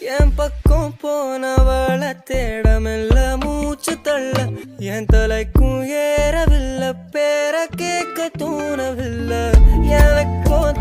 என் பக்கம் போனவள தேடமில்ல மூச்சு தள்ள என் தலைக்கும் ஏறவில்லை பேர கேட்க தோணவில்லை எனக்கும்